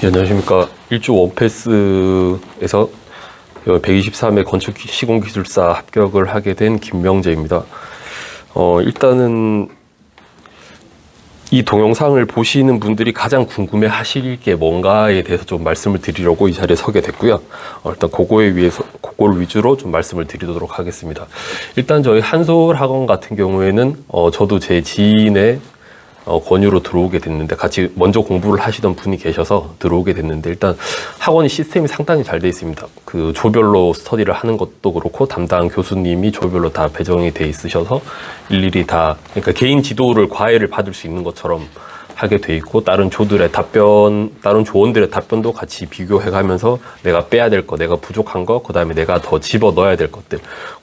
예, 안녕하십니까. 일조 원패스에서 123회 건축시공기술사 합격을 하게 된 김명재입니다. 일단은 이 동영상을 보시는 분들이 가장 궁금해 하실 게 뭔가에 대해서 좀 말씀을 드리려고 이 자리에 서게 됐고요. 일단 그걸 위주로 좀 말씀을 드리도록 하겠습니다. 일단 저희 한솔학원 같은 경우에는 저도 제 지인의 권유로 들어오게 됐는데, 같이 먼저 공부를 하시던 분이 계셔서 들어오게 됐는데, 일단 학원이 시스템이 상당히 잘 돼 있습니다. 그 조별로 스터디를 하는 것도 그렇고 담당 교수님이 조별로 다 배정이 돼 있으셔서 일일이 다, 그러니까 개인 지도를 과외를 받을 수 있는 것처럼 하게 돼 있고, 다른 조원들의 답변도 같이 비교해 가면서 내가 빼야 될 거, 내가 부족한 거, 그 다음에 내가 더 집어 넣어야 될 것들,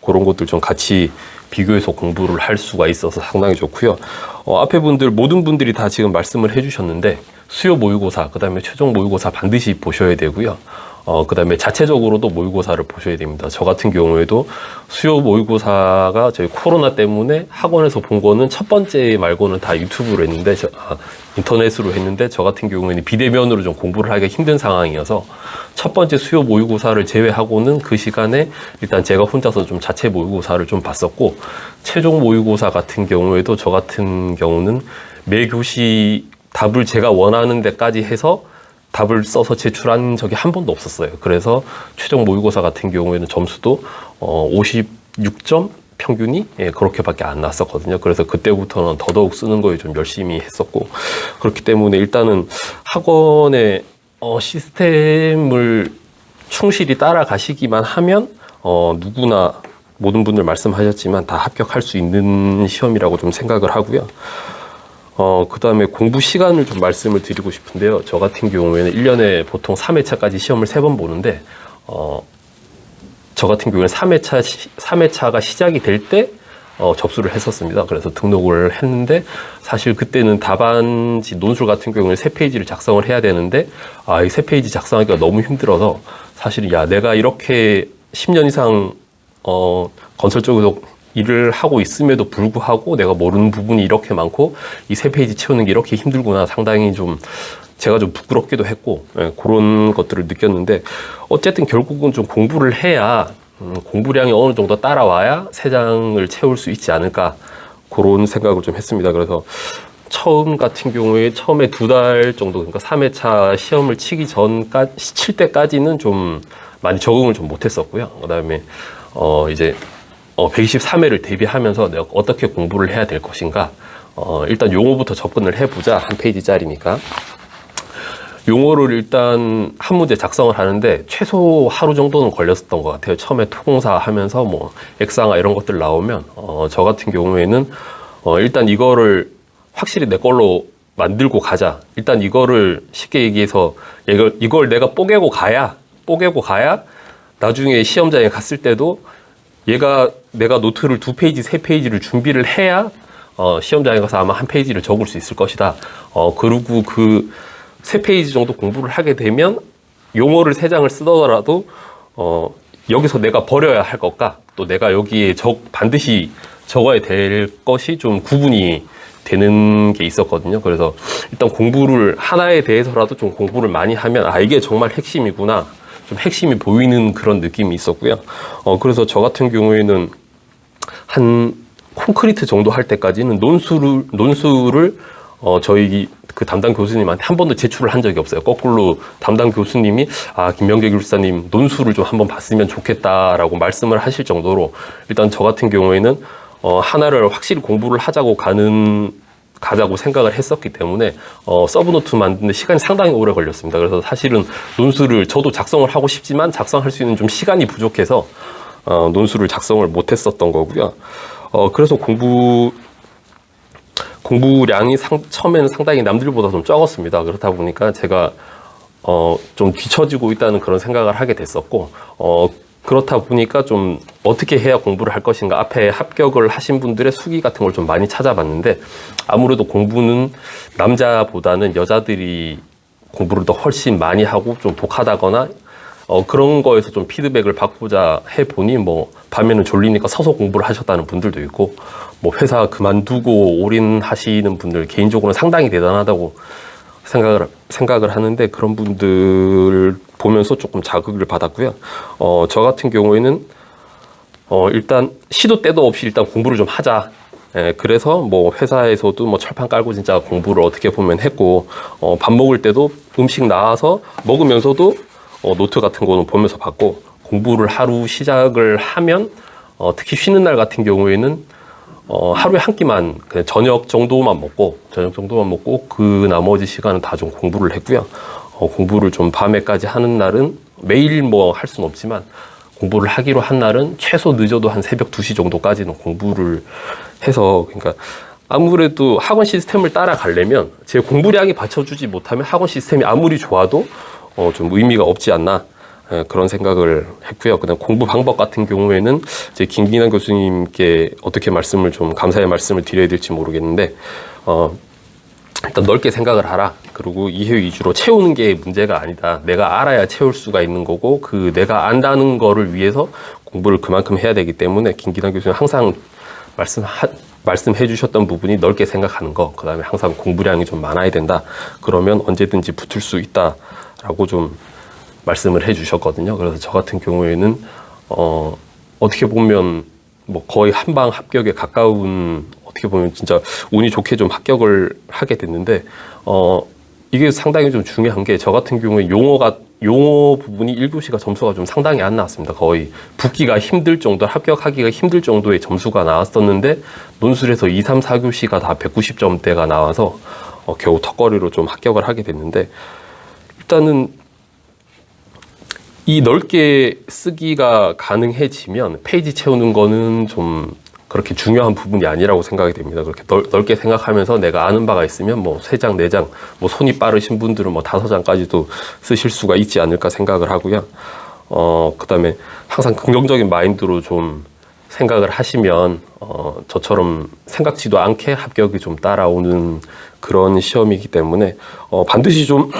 그런 것들 좀 같이 비교해서 공부를 할 수가 있어서 상당히 좋고요. 앞에 모든 분들이 다 지금 말씀을 해주셨는데, 수요 모의고사, 그 다음에 최종 모의고사 반드시 보셔야 되고요. 그 다음에 자체적으로도 모의고사를 보셔야 됩니다. 저 같은 경우에도 수요 모의고사가 저희 코로나 때문에 학원에서 본 거는 첫 번째 말고는 다 유튜브로 했는데, 인터넷으로 했는데, 저 같은 경우에는 비대면으로 좀 공부를 하기가 힘든 상황이어서 첫 번째 수요 모의고사를 제외하고는 그 시간에 일단 제가 혼자서 좀 자체 모의고사를 좀 봤었고, 최종 모의고사 같은 경우에도 저 같은 경우는 매 교시 답을 제가 원하는 데까지 해서 답을 써서 제출한 적이 한 번도 없었어요. 그래서 최종 모의고사 같은 경우에는 점수도 56점 평균이 그렇게밖에 안 났었거든요. 그래서 그때부터는 더더욱 쓰는 거에 좀 열심히 했었고, 그렇기 때문에 일단은 학원의 시스템을 충실히 따라가시기만 하면 누구나, 모든 분들 말씀하셨지만 다 합격할 수 있는 시험이라고 좀 생각을 하고요. 그 다음에 공부 시간을 좀 말씀을 드리고 싶은데요. 저 같은 경우에는 1년에 보통 3회차까지 시험을 3번 보는데, 저 같은 경우에는 3회차가 시작이 될 때, 접수를 했었습니다. 그래서 등록을 했는데, 사실 그때는 답안지 논술 같은 경우에는 3페이지를 작성을 해야 되는데, 이 3페이지 작성하기가 너무 힘들어서, 사실은 내가 이렇게 10년 이상, 건설 쪽에서 일을 하고 있음에도 불구하고 내가 모르는 부분이 이렇게 많고 이 3페이지 채우는 게 이렇게 힘들구나, 상당히 좀 제가 좀 부끄럽기도 했고, 그런 것들을 느꼈는데, 어쨌든 결국은 좀 공부를 해야, 공부량이 어느 정도 따라와야 3장을 채울 수 있지 않을까, 그런 생각을 좀 했습니다. 그래서 처음에 2달 정도, 그러니까 3회차 시험을 칠 때까지는 좀 많이 적응을 좀 못했었고요. 그 다음에 이제 123회를 대비하면서 내가 어떻게 공부를 해야 될 것인가, 일단 용어부터 접근을 해보자. 한 페이지짜리니까. 용어를 일단 한 문제 작성을 하는데 최소 하루 정도는 걸렸었던 것 같아요. 처음에 토공사 하면서 뭐 액상화 이런 것들 나오면, 저 같은 경우에는 일단 이거를 확실히 내 걸로 만들고 가자. 일단 이거를 쉽게 얘기해서 이걸 내가 뽀개고 가야 나중에 시험장에 갔을 때도 내가 노트를 2페이지, 3페이지를 준비를 해야 시험장에 가서 아마 1페이지를 적을 수 있을 것이다. 그리고 그 3페이지 정도 공부를 하게 되면 용어를 3장을 쓰더라도 여기서 내가 버려야 할 것과 또 내가 여기에 반드시 적어야 될 것이 좀 구분이 되는 게 있었거든요. 그래서 일단 공부를 하나에 대해서라도 좀 공부를 많이 하면 이게 정말 핵심이구나, 좀 핵심이 보이는 그런 느낌이 있었고요. 그래서 저 같은 경우에는 한 콘크리트 정도 할 때까지는 논술을 저희 그 담당 교수님한테 한 번도 제출을 한 적이 없어요. 거꾸로 담당 교수님이 김명재 교수님 논술을 좀 한번 봤으면 좋겠다라고 말씀을 하실 정도로, 일단 저 같은 경우에는 하나를 확실히 공부를 가자고 생각을 했었기 때문에 서브노트 만드는데 시간이 상당히 오래 걸렸습니다. 그래서 사실은 논술을 저도 작성을 하고 싶지만 작성할 수 있는 좀 시간이 부족해서 논술을 작성을 못했었던 거고요. 그래서 공부량이 처음에는 상당히 남들보다 좀 적었습니다. 그렇다 보니까 제가 좀 뒤처지고 있다는 그런 생각을 하게 됐었고, 그렇다 보니까 좀 어떻게 해야 공부를 할 것인가, 앞에 합격을 하신 분들의 수기 같은 걸 좀 많이 찾아봤는데, 아무래도 공부는 남자보다는 여자들이 공부를 더 훨씬 많이 하고 좀 독하다거나 그런 거에서 좀 피드백을 받고자 해보니, 뭐 밤에는 졸리니까 서서 공부를 하셨다는 분들도 있고, 뭐 회사 그만두고 올인하시는 분들 개인적으로는 상당히 대단하다고 생각을 하는데 그런 분들 보면서 조금 자극을 받았고요. 저 같은 경우에는 일단 시도 때도 없이 일단 공부를 좀 하자. 예, 그래서 뭐 회사에서도 뭐 철판 깔고 진짜 공부를 어떻게 보면 했고, 밥 먹을 때도 음식 나와서 먹으면서도 노트 같은 거는 보면서 봤고, 공부를 하루 시작을 하면 특히 쉬는 날 같은 경우에는 하루에 한 끼만 그냥 저녁 정도만 먹고 그 나머지 시간은 다 좀 공부를 했고요. 공부를 좀 밤에까지 하는 날은 매일 뭐 할 수는 없지만 공부를 하기로 한 날은 최소 늦어도 한 새벽 2시 정도까지는 공부를 해서, 그러니까 아무래도 학원 시스템을 따라가려면 제 공부량이 받쳐주지 못하면 학원 시스템이 아무리 좋아도 좀 의미가 없지 않나, 그런 생각을 했고요. 그다음 공부 방법 같은 경우에는 이제 김기남 교수님께 어떻게 말씀을 좀 감사의 말씀을 드려야 될지 모르겠는데, 일단 넓게 생각을 하라. 그리고 이해 위주로 채우는 게 문제가 아니다. 내가 알아야 채울 수가 있는 거고, 그 내가 안다는 거를 위해서 공부를 그만큼 해야 되기 때문에 김기남 교수님 항상 말씀해 주셨던 부분이 넓게 생각하는 거, 그 다음에 항상 공부량이 좀 많아야 된다. 그러면 언제든지 붙을 수 있다라고 좀 말씀을 해 주셨거든요. 그래서 저 같은 경우에는 어떻게 보면 뭐 거의 한방 합격에 가까운, 어떻게 보면 진짜 운이 좋게 좀 합격을 하게 됐는데, 이게 상당히 좀 중요한 게, 저 같은 경우에 용어 부분이 1교시가 점수가 좀 상당히 안 나왔습니다. 거의 붙기가 힘들 정도, 합격하기가 힘들 정도의 점수가 나왔었는데, 논술에서 2, 3, 4교시가 다 190점대가 나와서 겨우 턱걸이로 좀 합격을 하게 됐는데, 일단은 이 넓게 쓰기가 가능해지면 페이지 채우는 거는 좀 그렇게 중요한 부분이 아니라고 생각이 됩니다. 그렇게 넓게 생각하면서 내가 아는 바가 있으면 뭐 3장, 4장, 뭐 손이 빠르신 분들은 뭐 5장까지도 쓰실 수가 있지 않을까 생각을 하고요. 그 다음에 항상 긍정적인 마인드로 좀 생각을 하시면, 저처럼 생각지도 않게 합격이 좀 따라오는 그런 시험이기 때문에, 반드시 좀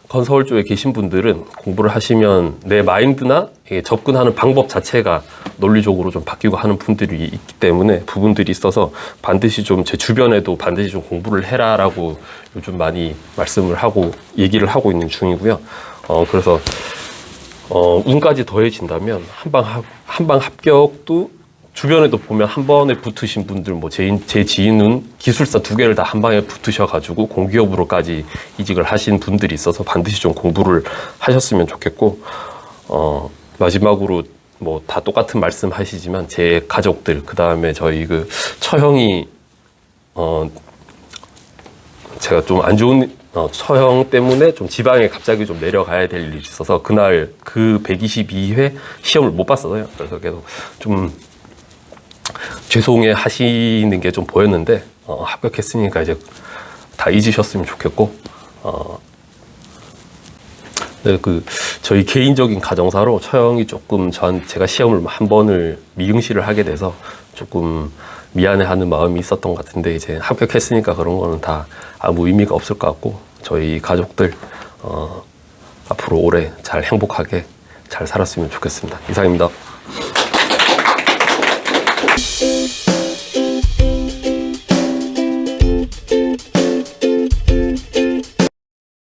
건설 쪽에 계신 분들은 공부를 하시면 내 마인드나 접근하는 방법 자체가 논리적으로 좀 바뀌고 하는 분들이 있기 때문에, 부분들이 있어서 반드시 좀 제 주변에도 반드시 좀 공부를 해라라고 요즘 많이 말씀을 하고 얘기를 하고 있는 중이고요. 그래서 운까지 더해진다면 한방 합격도, 주변에도 보면 한 번에 붙으신 분들, 뭐 제 지인은 기술사 2개를 다 한 방에 붙으셔가지고 공기업으로까지 이직을 하신 분들이 있어서 반드시 좀 공부를 하셨으면 좋겠고, 마지막으로 뭐 다 똑같은 말씀 하시지만 제 가족들, 그 다음에 저희 그 처형이, 제가 좀 안 좋은 처형 때문에 좀 지방에 갑자기 좀 내려가야 될 일이 있어서 그날 그 122회 시험을 못 봤어요. 그래서 계속 좀 죄송해 하시는 게 좀 보였는데, 합격했으니까 이제 다 잊으셨으면 좋겠고, 네, 저희 개인적인 가정사로 처형이 조금 제가 시험을 한 번을 미응시를 하게 돼서 조금 미안해하는 마음이 있었던 것 같은데, 이제 합격했으니까 그런 거는 다 아무 의미가 없을 것 같고, 저희 가족들 앞으로 오래 잘 행복하게 잘 살았으면 좋겠습니다. 이상입니다.